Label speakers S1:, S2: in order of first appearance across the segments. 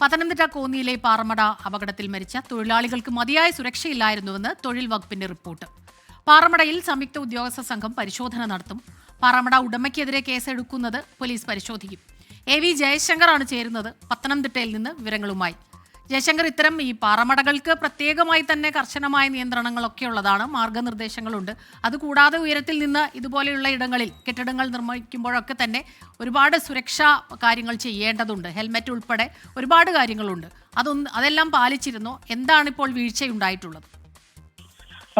S1: പത്തനംതിട്ട കോന്നിയിലെ പാറമട അപകടത്തിൽ മരിച്ച തൊഴിലാളികൾക്ക് മതിയായ സുരക്ഷയില്ലായിരുന്നുവെന്ന് തൊഴിൽ വകുപ്പിന്റെ റിപ്പോർട്ട്. പാറമടയിൽ സംയുക്ത ഉദ്യോഗസ്ഥ സംഘം പരിശോധന നടത്തും. പാറമട ഉടമയ്ക്കെതിരെ കേസെടുക്കുന്നത് പോലീസ് പരിശോധിക്കും. AV ജയശങ്കറാണ് ചേരുന്നത് പത്തനംതിട്ടയിൽ നിന്ന് വിവരങ്ങളുമായി. ജയശങ്കർ, ഇത്തരം ഈ പാറമടകൾക്ക് പ്രത്യേകമായി തന്നെ കർശനമായ നിയന്ത്രണങ്ങളൊക്കെ ഉള്ളതാണ്, മാർഗനിർദ്ദേശങ്ങളുണ്ട്. അതുകൂടാതെ ഉയരത്തിൽ നിന്ന് ഇതുപോലെയുള്ള ഇടങ്ങളിൽ കെട്ടിടങ്ങൾ നിർമ്മിക്കുമ്പോഴൊക്കെ തന്നെ ഒരുപാട് സുരക്ഷാ കാര്യങ്ങൾ ചെയ്യേണ്ടതുണ്ട്. ഹെൽമെറ്റ് ഉൾപ്പെടെ ഒരുപാട് കാര്യങ്ങളുണ്ട്. അതെല്ലാം പാലിച്ചിരുന്നോ? എന്താണിപ്പോൾ വീഴ്ചയുണ്ടായിട്ടുള്ളത്?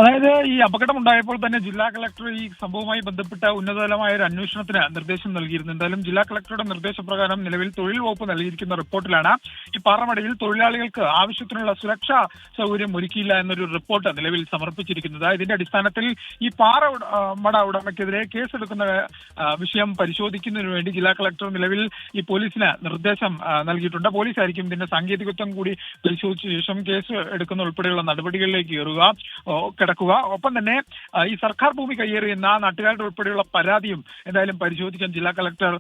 S2: അതായത് ഈ അപകടം ഉണ്ടായപ്പോൾ തന്നെ ജില്ലാ കളക്ടർ ഈ സംഭവവുമായി ബന്ധപ്പെട്ട ഉന്നതതലമായ ഒരു അന്വേഷണത്തിന് നിർദ്ദേശം നൽകിയിരുന്നു. എന്തായാലും ജില്ലാ കളക്ടറുടെ നിർദ്ദേശപ്രകാരം നിലവിൽ തൊഴിൽ വകുപ്പ് നൽകിയിരിക്കുന്ന റിപ്പോർട്ടിലാണ് ഈ പാറമടയിൽ തൊഴിലാളികൾക്ക് ആവശ്യത്തിനുള്ള സുരക്ഷാ സൗകര്യം ഒരുക്കിയില്ല എന്നൊരു റിപ്പോർട്ട് നിലവിൽ സമർപ്പിച്ചിരിക്കുന്നത്. ഇതിന്റെ അടിസ്ഥാനത്തിൽ ഈ പാറമട ഉടമയ്ക്കെതിരെ കേസെടുക്കുന്ന വിഷയം പരിശോധിക്കുന്നതിന് വേണ്ടി ജില്ലാ കളക്ടർ നിലവിൽ ഈ പോലീസിന് നിർദ്ദേശം നൽകിയിട്ടുണ്ട്. പോലീസായിരിക്കും ഇതിന്റെ സാങ്കേതികത്വം കൂടി പരിശോധിച്ച ശേഷം കേസ് എടുക്കുന്ന ഉൾപ്പെടെയുള്ള നടപടികളിലേക്ക് കിടക്കുക. ഒപ്പം തന്നെ ഈ സർക്കാർ ഭൂമി കയ്യേറിയെന്ന നാട്ടുകാരുടെ ഉൾപ്പെടെയുള്ള പരാതിയും എന്തായാലും പരിശോധിക്കാൻ ജില്ലാ കളക്ടർ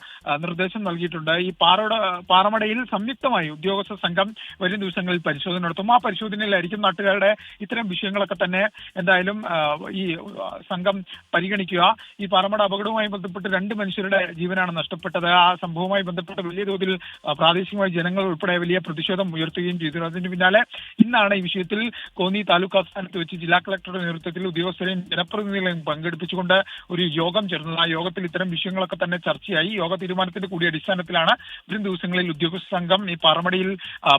S2: നിർദ്ദേശം നൽകിയിട്ടുണ്ട്. ഈ പാറമടയിൽ സംയുക്തമായി ഉദ്യോഗസ്ഥ സംഘം വരും ദിവസങ്ങളിൽ പരിശോധന നടത്തും. ആ പരിശോധനയിലായിരിക്കും നാട്ടുകാരുടെ ഇത്തരം വിഷയങ്ങളൊക്കെ തന്നെ എന്തായാലും ഈ സംഘം പരിഗണിക്കുക. ഈ പാറമട അപകടവുമായി ബന്ധപ്പെട്ട് 2 മനുഷ്യരുടെ ജീവനാണ് നഷ്ടപ്പെട്ടത്. ആ സംഭവവുമായി ബന്ധപ്പെട്ട് വലിയ തോതിൽ പ്രാദേശികമായി ജനങ്ങൾ ഉൾപ്പെടെ വലിയ പ്രതിഷേധം ഉയർത്തുകയും ചെയ്തു. അതിന് പിന്നാലെ ഇന്നാണ് ഈ വിഷയത്തിൽ കോന്നി താലൂക്ക് ആസ്ഥാനത്ത് വെച്ച് ജില്ലാ കളക്ടറുടെ നേതൃത്വത്തിൽ ഉദ്യോഗസ്ഥരെയും ജനപ്രതിനിധികളെയും പങ്കെടുപ്പിച്ചുകൊണ്ട് ഒരു യോഗം ചേർന്നത്. ആ യോഗത്തിൽ ഇത്തരം വിഷയങ്ങളൊക്കെ തന്നെ ചർച്ചയായി. യോഗ തീരുമാനത്തിന്റെ കൂടി അടിസ്ഥാനത്തിലാണ് വരും ദിവസങ്ങളിൽ ഉദ്യോഗസ്ഥ സംഘം ഈ പാറമടയിൽ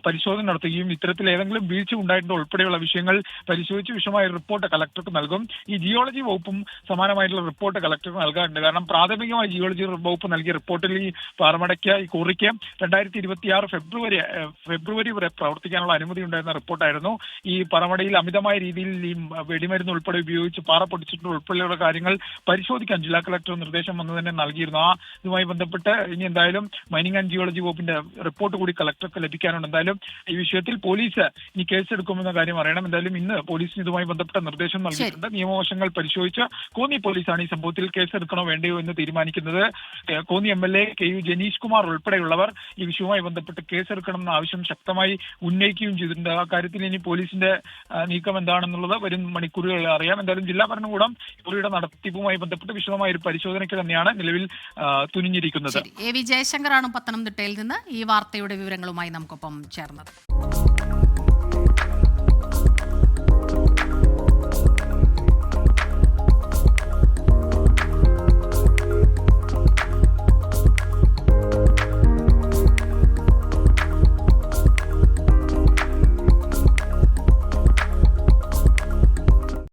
S2: പരിശോധന നടത്തുകയും ഇത്തരത്തിൽ ഏതെങ്കിലും വീഴ്ച ഉണ്ടായിട്ടുണ്ടോ ഉൾപ്പെടെയുള്ള വിഷയങ്ങൾ പരിശോധിച്ച് വിശദമായ റിപ്പോർട്ട് കളക്ടർക്ക് നൽകും. ഈ ജിയോളജി വകുപ്പും സമാനമായിട്ടുള്ള റിപ്പോർട്ട് കളക്ടർക്ക് നൽകാറുണ്ട്. കാരണം പ്രാഥമികമായി ജിയോളജി വകുപ്പ് നൽകിയ റിപ്പോർട്ടിൽ ഈ പാറമടയ്ക്ക് ഈ കോറിക്ക് 2026 ഫെബ്രുവരി വരെ പ്രവർത്തിക്കാനുള്ള അനുമതി ഉണ്ടായിരുന്ന റിപ്പോർട്ടായിരുന്നു. ഈ പാറമടയിൽ അമിതമായ രീതിയിൽ ഈ വെടിമരുന്ന് ഉൾപ്പെടെ ഉപയോഗിച്ച് പാറ പൊടിച്ചിട്ടുള്ള ഉൾപ്പെടെയുള്ള കാര്യങ്ങൾ പരിശോധിക്കാൻ ജില്ലാ കളക്ടർ നിർദ്ദേശം വന്നു തന്നെ നൽകിയിരുന്നു. ഇതുമായി ബന്ധപ്പെട്ട് ഇനി എന്തായാലും മൈനിങ് ആൻഡ് ജിയോളജി വകുപ്പിന്റെ റിപ്പോർട്ട് കൂടി കളക്ടർക്ക് ലഭിക്കാനുണ്ട്. എന്തായാലും ഈ വിഷയത്തിൽ പോലീസ് ഇനി കേസെടുക്കുമെന്ന കാര്യം അറിയണം. എന്തായാലും ഇന്ന് പോലീസിന് ഇതുമായി ബന്ധപ്പെട്ട നിർദ്ദേശം നൽകിയിട്ടുണ്ട്. നിയമവശങ്ങൾ പരിശോധിച്ച് കോന്നി പോലീസാണ് ഈ സംഭവത്തിൽ കേസെടുക്കണോ വേണ്ടയോ എന്ന് തീരുമാനിക്കുന്നത്. കോന്നി MLA KU ജനീഷ് കുമാർ ഉൾപ്പെടെയുള്ളവർ ഈ വിഷയവുമായി ബന്ധപ്പെട്ട് കേസെടുക്കണമെന്ന ആവശ്യം ശക്തമായി ഉന്നയിക്കുകയും ചെയ്തിട്ടുണ്ട്. ആ കാര്യത്തിൽ ഇനി പോലീസിന്റെ നീക്കം എന്താണെന്നുള്ളത് വരും മണിക്കൂറുകളിൽ അറിയാം. എന്തായാലും ജില്ലാ ഭരണകൂടം ഇവരുടെ നടത്തിപ്പുമായി ബന്ധപ്പെട്ട് വിശദമായ ഒരു പരിശോധനയ്ക്ക് തന്നെയാണ് നിലവിൽ തുനിഞ്ഞിരിക്കുന്നത്.
S1: AV ജയശങ്കറാണ് പത്തനംതിട്ടയിൽ നിന്ന് ഈ വാർത്തയുടെ വിവരങ്ങളുമായി നമുക്കൊപ്പം ചേർന്നത്.